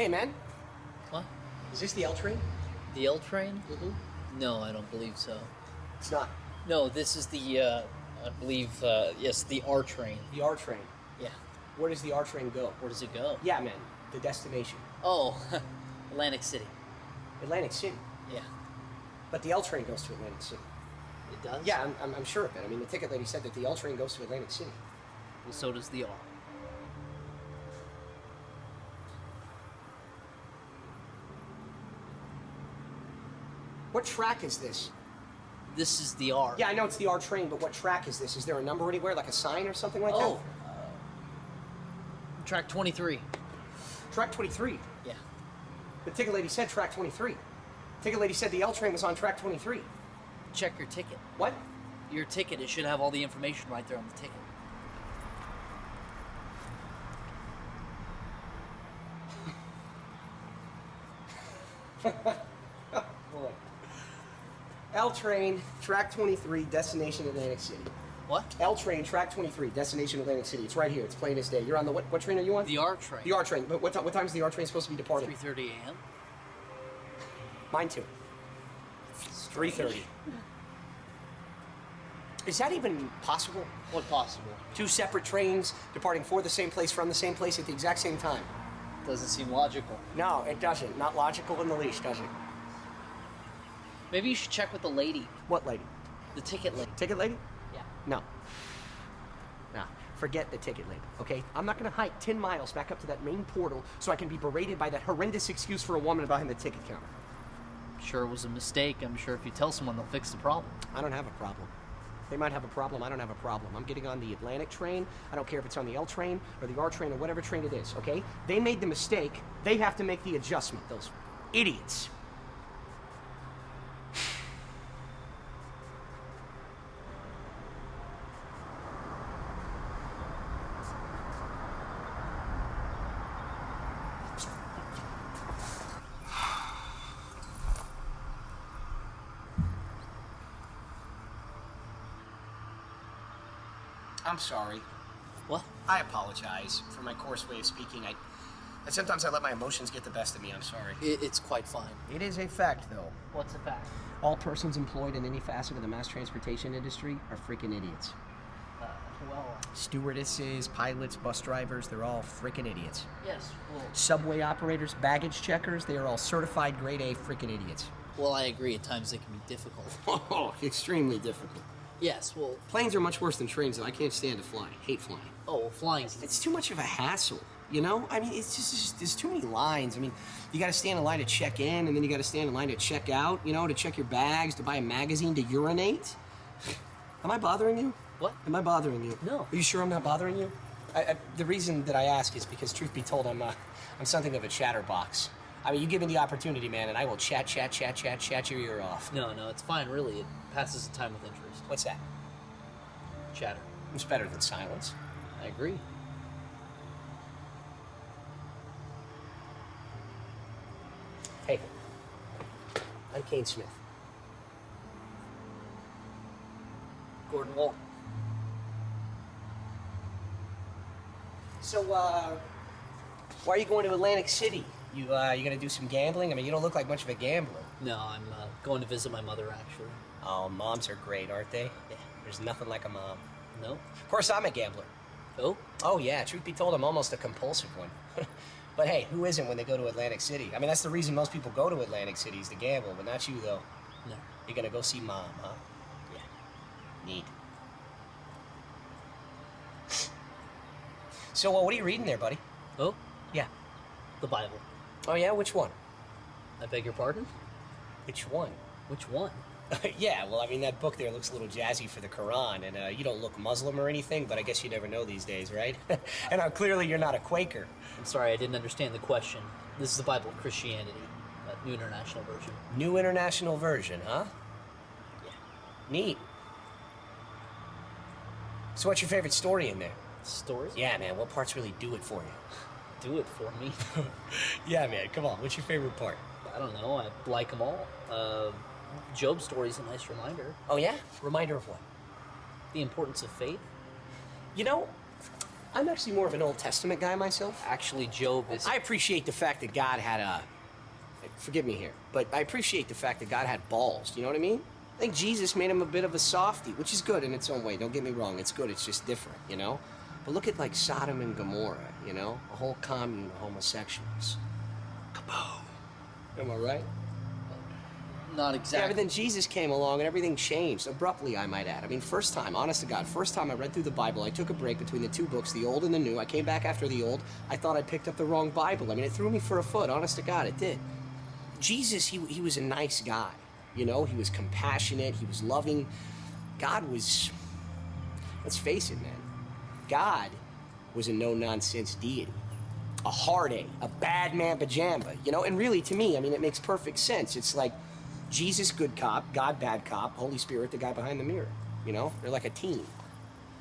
Hey, man. What? Is this the L train? The L train? Mm-hmm. No, I don't believe so. It's not. No, this is the, I believe, yes, the R train. The R train. Yeah. Where does the R train go? Where does it go? Yeah, man. The destination. Oh, Atlantic City. Atlantic City. Yeah. But the L train goes to Atlantic City. It does? Yeah, I'm sure of it. I mean, the ticket lady said that the L train goes to Atlantic City. Well, so does the R. What track is this? This is the R. Yeah, I know it's the R train, but what track is this? Is there a number anywhere, like a sign or something like Oh. Track 23. that? Track 23. Yeah. The ticket lady said track 23. Ticket lady said the L train was on track 23. Check your ticket. What? Your ticket, it should have all the information right there on the ticket. Boy. L train, track 23, destination Atlantic City. What? L train, track 23, destination Atlantic City. It's right here. It's plain as day. You're on the what train are you on? The R train. The R train. But what time is the R train supposed to be departing? 3:30 a.m. Mine too. 3:30. Is that even possible? What possible? Two separate trains departing for the same place from the same place at the exact same time. Doesn't seem logical. No, it doesn't. Not logical in the least, does it? Maybe you should check with the lady. What lady? The ticket lady. Ticket lady? Yeah. No. No. Forget the ticket lady, okay? I'm not gonna hike 10 miles back up to that main portal so I can be berated by that horrendous excuse for a woman behind the ticket counter. Sure, it was a mistake. I'm sure if you tell someone, they'll fix the problem. I don't have a problem. They might have a problem, I don't have a problem. I'm getting on the Atlantic train. I don't care if it's on the L train or the R train or whatever train it is, okay? They made the mistake. They have to make the adjustment, those idiots. I'm sorry. What? I apologize for my coarse way of speaking. Sometimes I let my emotions get the best of me. I'm sorry. It's quite fine. It is a fact, though. What's the fact? All persons employed in any facet of the mass transportation industry are freaking idiots. Well, Stewardesses, pilots, bus drivers, they're all freaking idiots. yes. Subway operators, baggage checkers, they are all certified grade A freaking idiots. Well, I agree. At times they can be difficult. Oh, extremely difficult. Yes. Well. Planes are much worse than trains, though. I can't stand to fly. Hate flying. Oh, well, flying's. It's too much of a hassle, you know? I mean, it's just there's too many lines. I mean, you got to stand in line to check in, and then you got to stand in line to check out, you know, to check your bags, to buy a magazine, to urinate. Am I bothering you? What? Am I bothering you? No. Are you sure I'm not bothering you? The reason that I ask is because, truth be told, I'm something of a chatterbox. I mean, you give me the opportunity, man, and I will chat your ear off. No, it's fine. Really, it passes the time with interest. What's that? Chatter. It's better than silence. I agree. Hey, I'm Kane Smith. Gordon Walton. So, why are you going to Atlantic City? You gonna do some gambling? I mean, you don't look like much of a gambler. No, I'm going to visit my mother, actually. Oh, moms are great, aren't they? Yeah. There's nothing like a mom. No? Of course, I'm a gambler. Oh? Oh, yeah, truth be told, I'm almost a compulsive one. But hey, who isn't when they go to Atlantic City? I mean, that's the reason most people go to Atlantic City is to gamble, but not you, though. No. You're gonna go see Mom, huh? Yeah. Neat. So, what are you reading there, buddy? Oh? Yeah. The Bible. Oh, yeah? Which one? I beg your pardon? Which one? Which one? Yeah, well, I mean, that book there looks a little jazzy for the Quran, and you don't look Muslim or anything, but I guess you never know these days, right? And clearly you're not a Quaker. I'm sorry, I didn't understand the question. This is the Bible of Christianity, New International Version. New International Version, huh? Yeah. Neat. So what's your favorite story in there? Stories? Yeah, man, what parts really do it for you? Do it for me. Yeah, man, come on, what's your favorite part? I don't know, I like them all. Job's story is a nice reminder. Oh, yeah? Reminder of what? The importance of faith. You know, I'm actually more of an Old Testament guy myself. Actually, Job is. I appreciate the fact that God had a. Forgive me here, but I appreciate the fact that God had balls. You know what I mean? I think Jesus made him a bit of a softie, which is good in its own way. Don't get me wrong, it's good. It's just different, you know. But look at like Sodom and Gomorrah, you know, a whole commune of homosexuals. Kaboom! Am I right? Not Yeah, exactly. but then Jesus came along and everything changed abruptly, I might add. I mean, first time, honest to God, first time I read through the Bible, I took a break between the two books, the Old and the New. I came back after the Old. I thought I picked up the wrong Bible. I mean, it threw me for a foot, honest to God, it did. Jesus, he was a nice guy. You know, he was compassionate, he was loving. God was, let's face it, man, God was a no-nonsense deity. A hard A, a bad man pajama, you know? And really, to me, I mean, it makes perfect sense. It's like Jesus, good cop, God, bad cop, Holy Spirit, the guy behind the mirror, you know? They're like a team.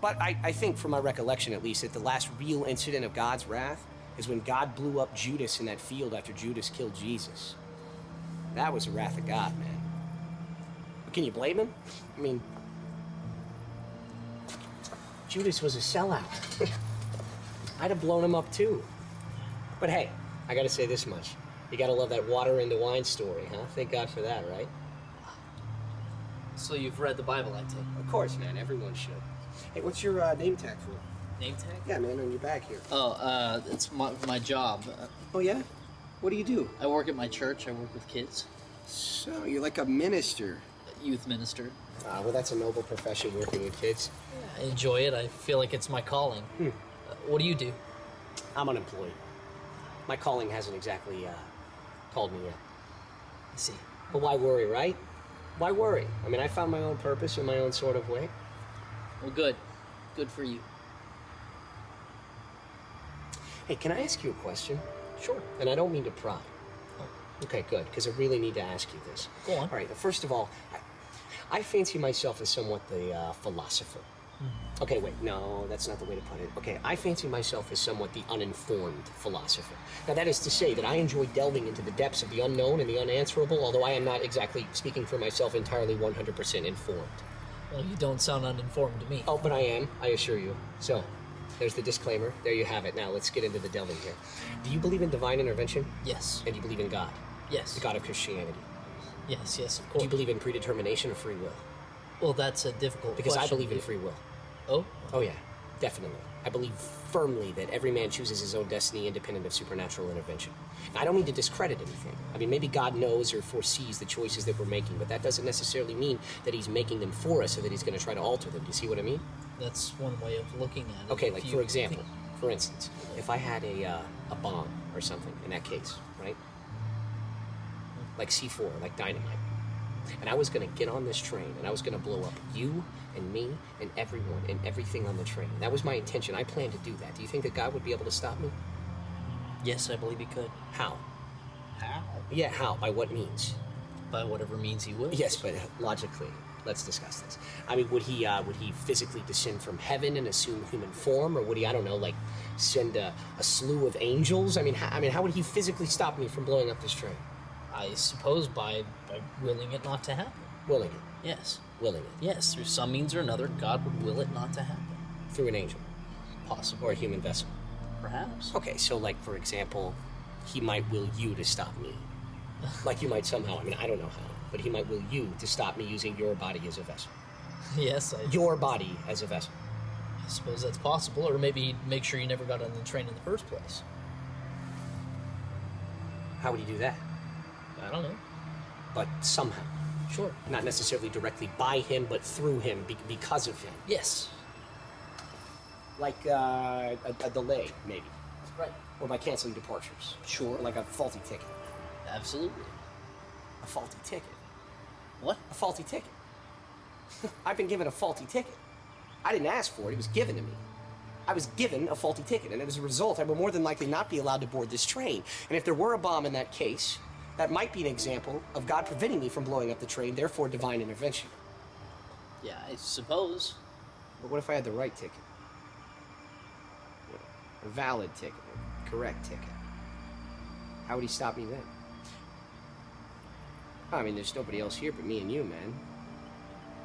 But I think, from my recollection at least, that the last real incident of God's wrath is when God blew up Judas in that field after Judas killed Jesus. That was the wrath of God, man. But can you blame him? I mean, Judas was a sellout. I'd have blown him up too. But hey, I gotta say this much. You gotta love that water into wine story, huh? Thank God for that, right? So you've read the Bible, I take. Of course, man. Everyone should. Hey, what's your name tag for? Name tag? Yeah, man, on your back here. Oh, it's my job. Oh, yeah? What do you do? I work at my church. I work with kids. So, you're like a minister. Youth minister. Well, that's a noble profession, working with kids. I enjoy it. I feel like it's my calling. What do you do? I'm unemployed. My calling hasn't exactly called me yet. I see. But why worry, right? Why worry? I mean, I found my own purpose in my own sort of way. Well, good. Good for you. Hey, can I ask you a question? Sure. And I don't mean to pry. Okay, good, because I really need to ask you this. Go on. All right, first of all, I fancy myself as somewhat the philosopher. Okay, wait, no, that's not the way to put it. Okay, I fancy myself as somewhat the uninformed philosopher. Now, that is to say that I enjoy delving into the depths of the unknown and the unanswerable, although I am not exactly, speaking for myself, entirely 100% informed. Well, you don't sound uninformed to me. Oh, but I am, I assure you. So, there's the disclaimer. There you have it. Now, let's get into the delving here. Do you believe in divine intervention? Yes. And you believe in God? Yes. The God of Christianity? Yes, of Do course. you believe in predetermination or free will? Well, that's a difficult Because question. I believe in free will. Oh? Oh, yeah, definitely. I believe firmly that every man chooses his own destiny independent of supernatural intervention. Now, I don't mean to discredit anything. I mean, maybe God knows or foresees the choices that we're making, but that doesn't necessarily mean that he's making them for us or that he's going to try to alter them. Do you see what I mean? That's one way of looking at it. Okay, If like, you for example, think- for instance, if I had a bomb or something in that case, right? Like C4, like dynamite. And I was going to get on this train and I was going to blow up you and me and everyone and everything on the train. That was my intention. I planned to do that. Do you think that God would be able to stop me? Yes, I believe he could. How? How? Yeah, how? By what means? By whatever means he will. Yes, but logically, let's discuss this. I mean, would he physically descend from heaven and assume human form, or would he, I don't know, like send a slew of angels? I mean, how would he physically stop me from blowing up this train? I suppose by willing it not to happen. Willing it. Yes. Willing it. Yes, through some means or another, God would will it not to happen. Through an angel Possible. or a human vessel. Perhaps. Okay, so like, for example, he might will you to stop me. Like you might somehow, I mean, I don't know how, but he might will you to stop me using your body as a vessel. Yes, I Your body as a vessel. suppose that's possible. Or maybe he'd make sure you never got on the train in the first place. How would he do that? I don't know. But somehow. Sure. Not necessarily directly by him, but through him, because of him. Yes. Like a delay, maybe. Right. Or by canceling departures. Sure. Or like a faulty ticket. Absolutely. A faulty ticket. What? A faulty ticket. I've been given a faulty ticket. I didn't ask for it, it was given to me. I was given a faulty ticket, and as a result, I will more than likely not be allowed to board this train. And if there were a bomb in that case, that might be an example of God preventing me from blowing up the train, therefore divine intervention. Yeah, I suppose. But what if I had the right ticket? A valid ticket, a correct ticket. How would he stop me then? I mean, there's nobody else here but me and you, man.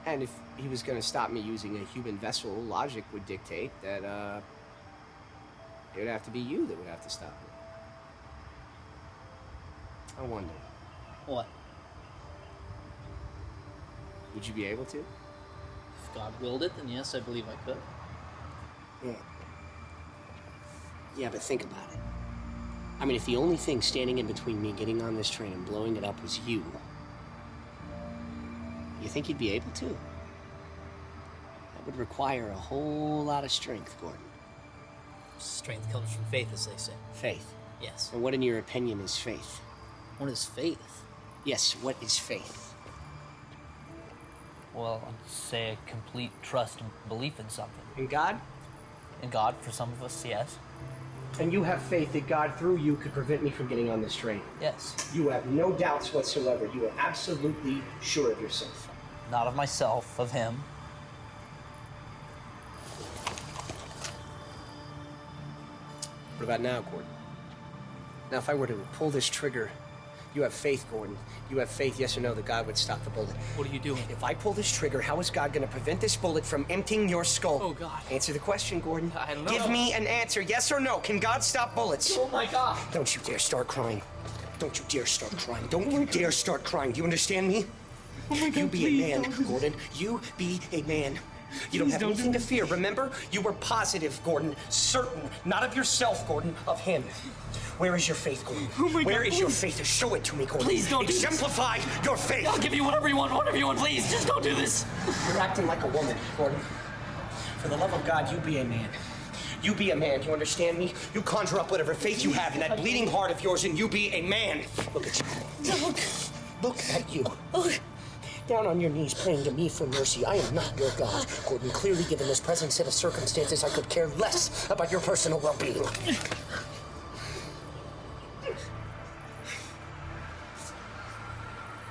And if he was going to stop me using a human vessel, logic would dictate that It would have to be you that would have to stop it. I wonder, What? would you be able to? If God willed it, then yes, I believe I could. Yeah. Yeah, but think about it. I mean, if the only thing standing in between me getting on this train and blowing it up was you think you'd be able to? That would require a whole lot of strength, Gordon. Strength comes from faith, as they say. Faith. Yes. And what, in your opinion, is faith? What is faith? Yes, what is faith? Well, I'd say a complete trust and belief in something. In God? In God, for some of us, yes. And you have faith that God, through you, could prevent me from getting on this train? Yes. You have no doubts whatsoever. You are absolutely sure of yourself. Not of myself, of him. What about now, Gordon? Now, if I were to pull this trigger, you have faith, Gordon. You have faith, yes or no, that God would stop the bullet. What are you doing? If I pull this trigger, how is God going to prevent this bullet from emptying your skull? Oh, God. Answer the question, Gordon. I don't know. Give me an answer, yes or no. Can God stop bullets? Oh, my God. Don't you dare start crying. Don't you dare start crying. Don't you dare start crying. Do you understand me? Oh, my God, You be please a man, don't. Gordon. You be a man. You don't Please have don't anything do to fear. Remember, you were positive, Gordon. Certain, not of yourself, Gordon, of him. Where is your faith, Gordon? Oh my God, Where is your please. faith? Show it to me, Gordon. Please don't do this. Exemplify your faith. I'll give you whatever you want, please. Just don't do this. You're acting like a woman, Gordon. For the love of God, you be a man. You be a man, do you understand me? You conjure up whatever faith you have in that bleeding heart of yours, and you be a man. Look at you. Look at you. Down on your knees praying to me for mercy. I am not your God, Gordon. Clearly, given this present set of circumstances, I could care less about your personal well-being.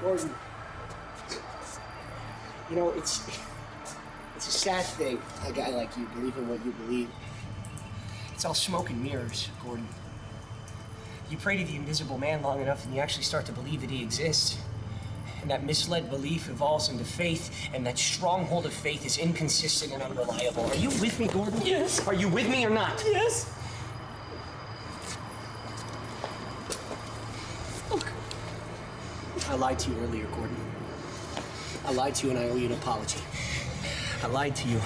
Gordon, you know, it's a sad thing, a guy like you believing what you believe. It's all smoke and mirrors, Gordon. You pray to the invisible man long enough and you actually start to believe that he exists. And that misled belief evolves into faith, and that stronghold of faith is inconsistent and unreliable. Are you with me, Gordon? Yes. Are you with me or not? Yes. I lied to you earlier, Gordon. I lied to you and I owe you an apology. I lied to you.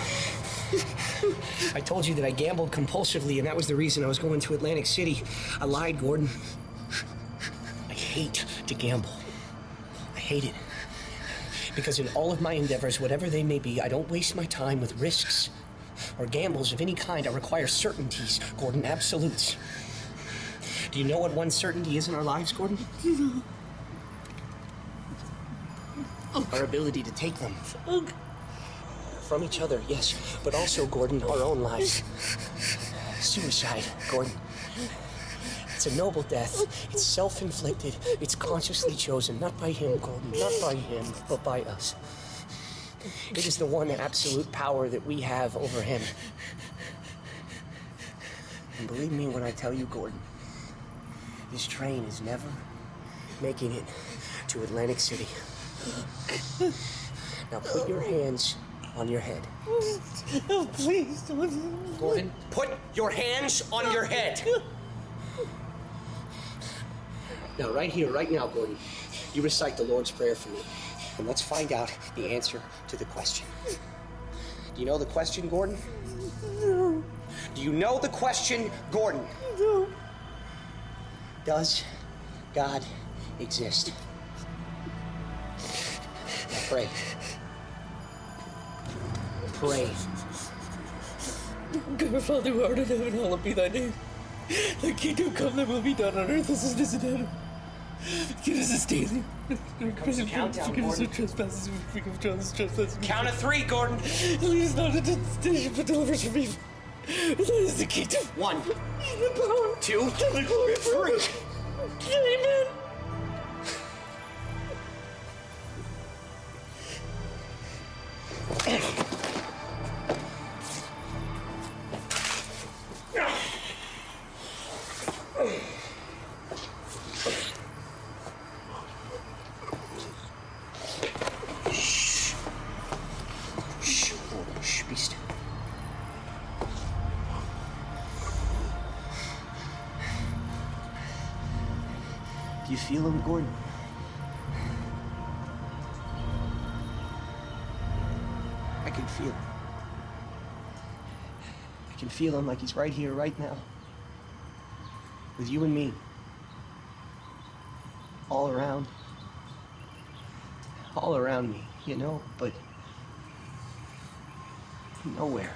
I told you that I gambled compulsively and that was the reason I was going to Atlantic City. I lied, Gordon. I hate to gamble. I hate it. Because in all of my endeavors, whatever they may be, I don't waste my time with risks or gambles of any kind. I require certainties, Gordon, absolutes. Do you know what one certainty is in our lives, Gordon? Our ability to take them. From each other, yes, but also, Gordon, our own lives. Suicide, Gordon. It's a noble death. It's self-inflicted. It's consciously chosen, not by him, Gordon, not by him, but by us. It is the one absolute power that we have over him. And believe me when I tell you, Gordon, this train is never making it to Atlantic City. Now put your hands on your head. Oh, please don't. Gordon, put your hands on your head. Now, right here, right now, Gordon, you recite the Lord's Prayer for me. And let's find out the answer to the question. Do you know the question, Gordon? No. Do you know the question, Gordon? No. Does God exist? Now pray. Pray. God, Father, who art in heaven, hallowed be thy name. Thy kingdom come, thy will be done on earth as it is in heaven. Give us this daily. countdown, Forgive us our Gordon. trespasses, and forgive us trespasses. Count of three, Gordon. Lead us not into temptation, but deliver us from evil. For thine is the kingdom, 1, the power, 2, and the glory forever. 3. Amen. Shh, Gordon, shh, be still. You feel him, Gordon? I can feel him. I can feel him like he's right here, right now. With you and me. All around. All around me, you know, but nowhere.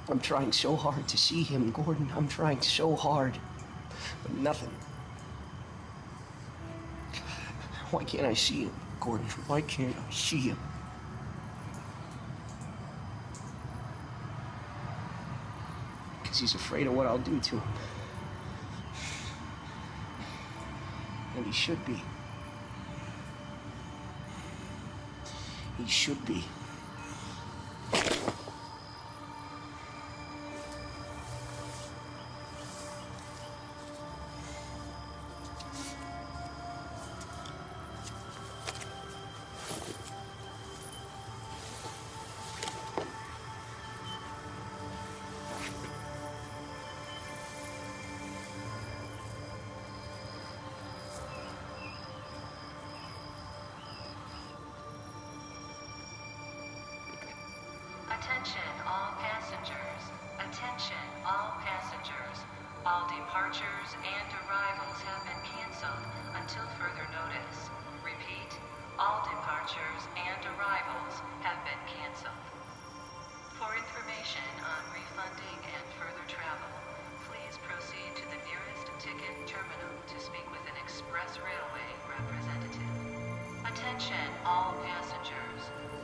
I'm trying so hard to see him, Gordon. I'm trying so hard, but nothing. Why can't I see him, Gordon? Why can't I see him? Because he's afraid of what I'll do to him. And he should be. He should be. Attention all passengers. Attention all passengers. All departures and arrivals have been canceled until further notice. Repeat, all departures and arrivals have been canceled. For information on refunding and further travel, please proceed to the nearest ticket terminal to speak with an Express Railway representative. Attention all passengers.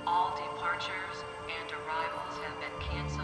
All departures and arrivals have been canceled